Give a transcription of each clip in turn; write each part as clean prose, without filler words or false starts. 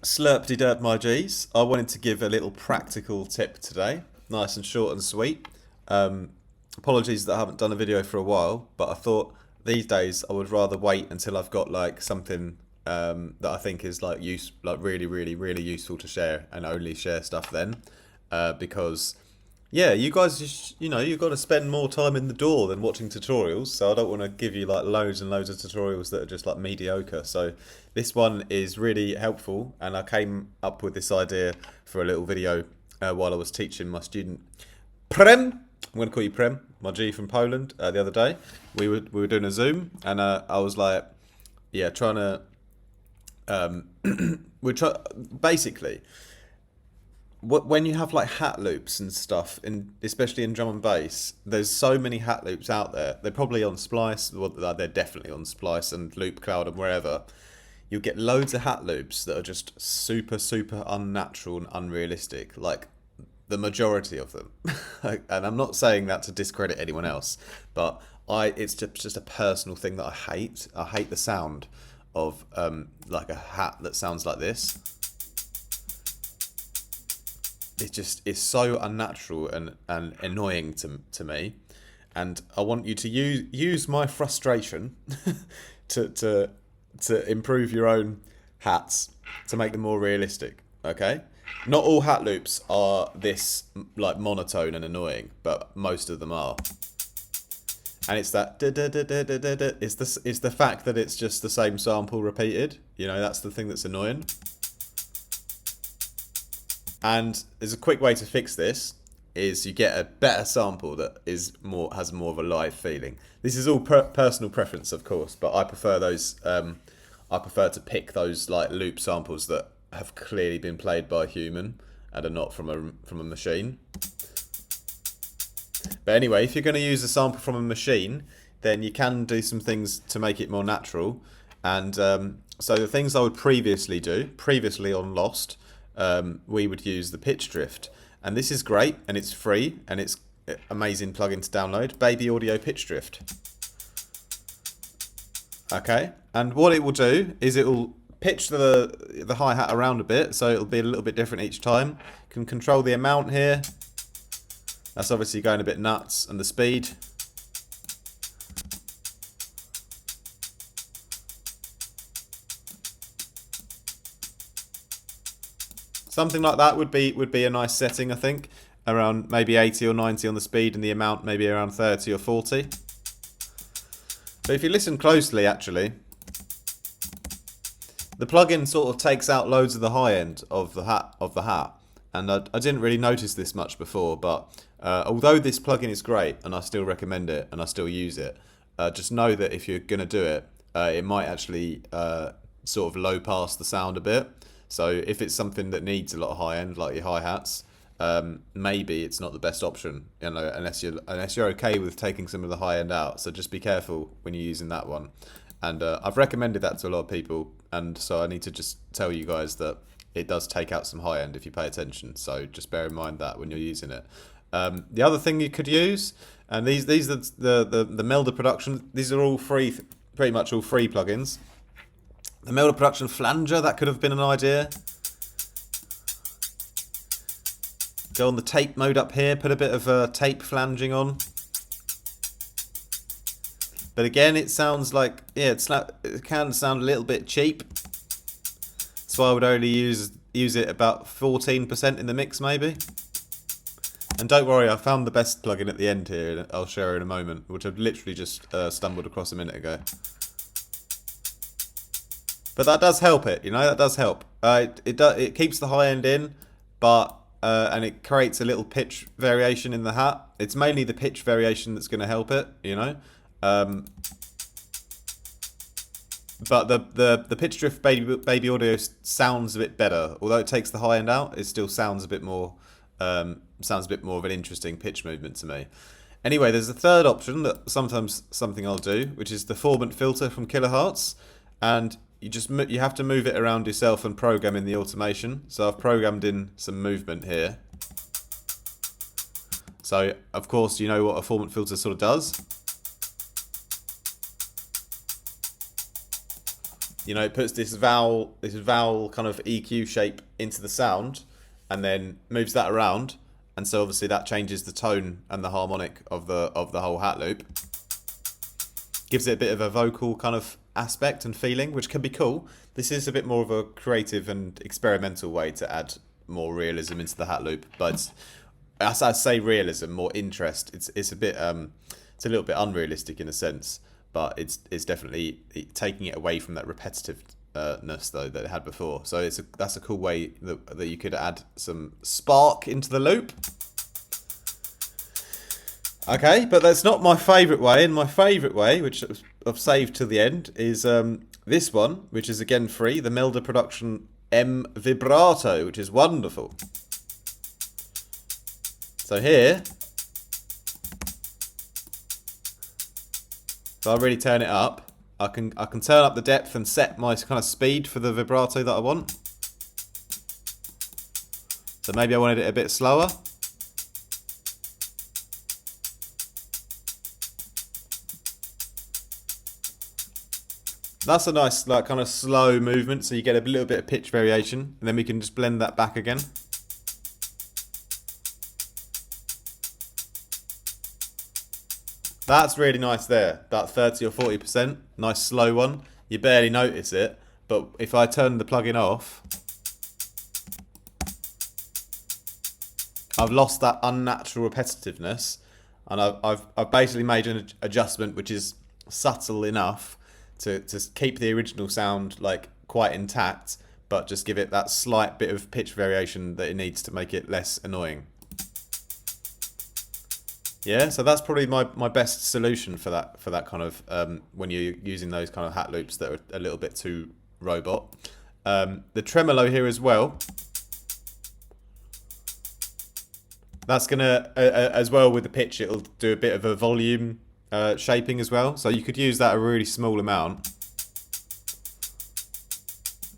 Slurpty-derp my G's. I wanted to give a little practical tip today. Nice and short and sweet. Apologies that I haven't done a video for a while, but I thought these days I would rather wait until I've got like something that I think is like really useful to share, and only share stuff then. Because yeah, you guys just, you've got to spend more time in the door than watching tutorials, so I don't want to give you like loads and loads of tutorials that are just like mediocre. So this one is really helpful, and I came up with this idea for a little video while I was teaching my student Prem. I'm going to call you Prem, my G from Poland. The other day we were doing a Zoom, and I was like, yeah, trying to basically, when you have like hat loops and stuff, especially in drum and bass, there's so many hat loops out there. They're probably on Splice, well, they're definitely on Splice and Loop Cloud and wherever. You'll get loads of hat loops that are just super unnatural and unrealistic, like the majority of them. And I'm not saying that to discredit anyone else, but it's just a personal thing that I hate. I hate the sound of like a hat that sounds like this. It's so unnatural and annoying to me, and I want you to use my frustration to improve your own hats, to make them more realistic. Okay, not all hat loops are this like monotone and annoying, but most of them are. And it's that it's the fact that it's just the same sample repeated. That's the thing that's annoying. And there's a quick way to fix this, is you get a better sample that has more of a live feeling. This is all personal preference, of course, but I prefer those. I prefer to pick those like loop samples that have clearly been played by a human and are not from a machine. But anyway, if you're going to use a sample from a machine, then you can do some things to make it more natural. And so the things I would previously on Lost. We would use the pitch drift, and this is great, and it's free, and it's amazing plugin to download. Baby Audio Pitch Drift. Okay, and what it will do is it will pitch the hi-hat around a bit, so it'll be a little bit different each time. You can control the amount here. That's obviously going a bit nuts, and the speed. Something like that would be a nice setting, I think. Around maybe 80 or 90 on the speed, and the amount maybe around 30 or 40. But if you listen closely, actually, the plugin sort of takes out loads of the high end of the hat. And I didn't really notice this much before, but although this plugin is great, and I still recommend it, and I still use it, just know that if you're going to do it, it might actually sort of low pass the sound a bit. So if it's something that needs a lot of high end, like your hi-hats, maybe it's not the best option, unless you're okay with taking some of the high end out. So just be careful when you're using that one. And I've recommended that to a lot of people, and so I need to just tell you guys that it does take out some high end if you pay attention. So just bear in mind that when you're using it. The other thing you could use, and these are the Melder Production. These are all free, pretty much all free plugins. The Melder Production Flanger, that could have been an idea. Go on the tape mode up here, put a bit of tape flanging on. But again, it sounds like, yeah, it can sound a little bit cheap. So I would only use it about 14% in the mix, maybe. And don't worry, I found the best plugin at the end here, and I'll share in a moment, which I've literally just stumbled across a minute ago. But that does help it, that does help. It keeps the high end in, but and it creates a little pitch variation in the hat. It's mainly the pitch variation that's going to help it, But the pitch drift baby audio sounds a bit better, although it takes the high end out. It still sounds a bit more of an interesting pitch movement to me. Anyway, there's a third option that something I'll do, which is the Formant filter from Kilohertz, and you have to move it around yourself and program in the automation. So I've programmed in some movement here. So of course you know what a Formant filter sort of does. You know, it puts this vowel kind of EQ shape into the sound, and then moves that around, and so obviously that changes the tone and the harmonic of the whole hat loop. Gives it a bit of a vocal kind of aspect and feeling, which can be cool. This is a bit more of a creative and experimental way to add more realism into the hat loop, but as I say realism, more interest. It's a bit it's a little bit unrealistic in a sense, but it's definitely taking it away from that repetitiveness though that it had before. So that's a cool way that you could add some spark into the loop. Okay, but that's not my favourite way. And my favourite way, which I've saved to the end, is this one, which is again free, the Melder Production M Vibrato, which is wonderful. So here, if I really turn it up, I can turn up the depth and set my kind of speed for the vibrato that I want. So maybe I wanted it a bit slower. That's a nice, like, kind of slow movement, so you get a little bit of pitch variation, and then we can just blend that back again. That's really nice there, about 30 or 40%, nice slow one. You barely notice it, but if I turn the plugin off, I've lost that unnatural repetitiveness, and I've basically made an adjustment which is subtle enough to keep the original sound like quite intact, but just give it that slight bit of pitch variation that it needs to make it less annoying. Yeah, so that's probably my best solution for that kind of when you're using those kind of hat loops that are a little bit too robot. The tremolo here as well. That's gonna as well with the pitch, it'll do a bit of a volume shaping as well, so you could use that a really small amount,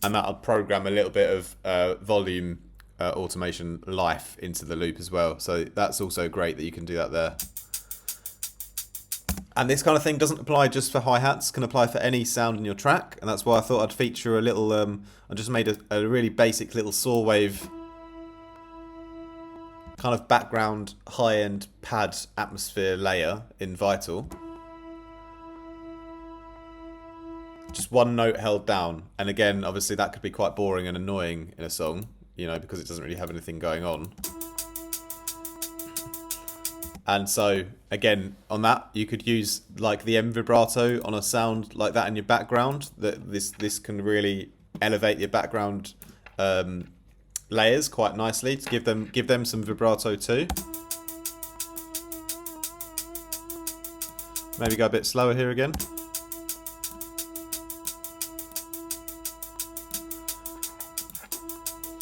and that'll program a little bit of volume automation life into the loop as well. So that's also great that you can do that there. And this kind of thing doesn't apply just for hi-hats, can apply for any sound in your track, and that's why I thought I'd feature a little I just made a really basic little saw wave kind of background high-end pad atmosphere layer in Vital. Just one note held down, and again, obviously that could be quite boring and annoying in a song, you know, because it doesn't really have anything going on. And so again, on that, you could use like the M vibrato on a sound like that in your background. That this can really elevate your background layers quite nicely to give them some vibrato too. Maybe go a bit slower here again.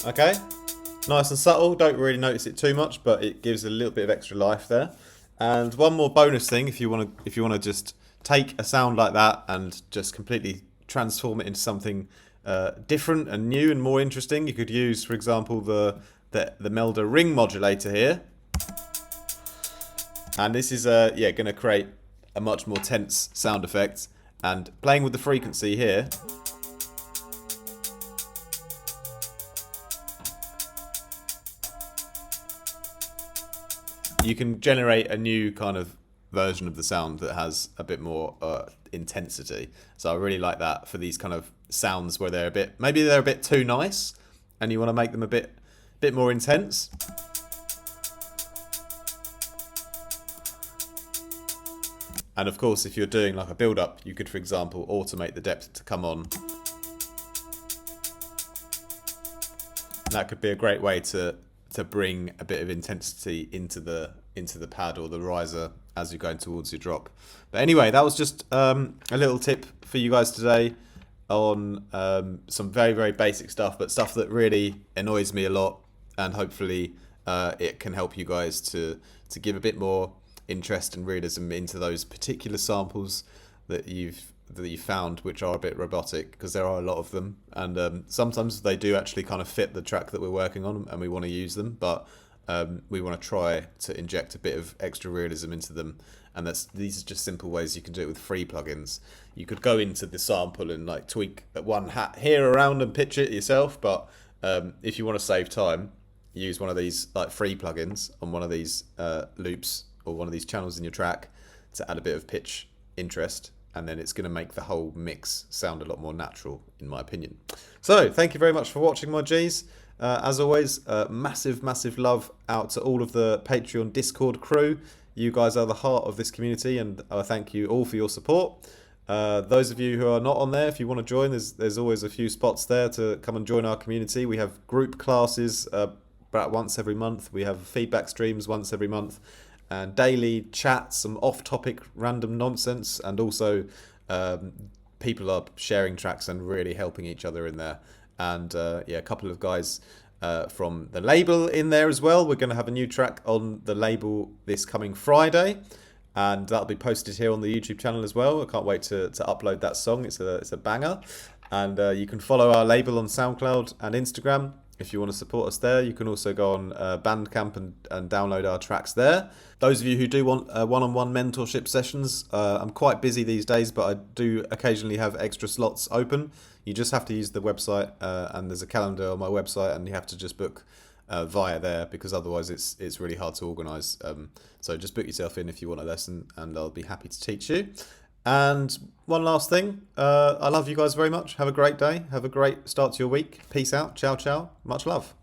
Okay, nice and subtle, don't really notice it too much, but it gives a little bit of extra life there. And one more bonus thing, if you want to just take a sound like that and just completely transform it into something different and new and more interesting, you could use, for example, the Melder ring modulator here. And this is going to create a much more tense sound effect. And playing with the frequency here, you can generate a new kind of version of the sound that has a bit more intensity. So I really like that for these kind of sounds where maybe they're a bit too nice and you want to make them a bit more intense. And of course, if you're doing like a build up, you could, for example, automate the depth to come on. That could be a great way to bring a bit of intensity into the pad or the riser as you're going towards your drop. But anyway, that was just a little tip for you guys today on some very, very basic stuff, but stuff that really annoys me a lot, and hopefully it can help you guys to give a bit more interest and realism into those particular samples that you've found, which are a bit robotic, because there are a lot of them, and sometimes they do actually kind of fit the track that we're working on and we want to use them, but we want to try to inject a bit of extra realism into them And these are just simple ways you can do it with free plugins. You could go into the sample and like tweak one hat here around and pitch it yourself, but if you want to save time, use one of these like free plugins on one of these loops or one of these channels in your track to add a bit of pitch interest, and then it's going to make the whole mix sound a lot more natural, in my opinion. So thank you very much for watching, my G's. As always, massive love out to all of the Patreon Discord crew. You guys are the heart of this community, and I thank you all for your support. Those of you who are not on there, if you want to join, there's always a few spots there to come and join our community. We have group classes about once every month. We have feedback streams once every month, and daily chats, some off-topic random nonsense, and also people are sharing tracks and really helping each other in there. And yeah, a couple of guys from the label in there as well. We're going to have a new track on the label this coming Friday, and that'll be posted here on the YouTube channel as well. I can't wait to upload that song. It's a banger. And you can follow our label on SoundCloud and Instagram if you want to support us there. You can also go on Bandcamp and download our tracks there. Those of you who do want one-on-one mentorship sessions, I'm quite busy these days, but I do occasionally have extra slots open. You just have to use the website, and there's a calendar on my website, and you have to just book via there, because otherwise it's really hard to organise. So just book yourself in if you want a lesson, and I'll be happy to teach you. And one last thing, I love you guys very much. Have a great day. Have a great start to your week. Peace out. Ciao, ciao. Much love.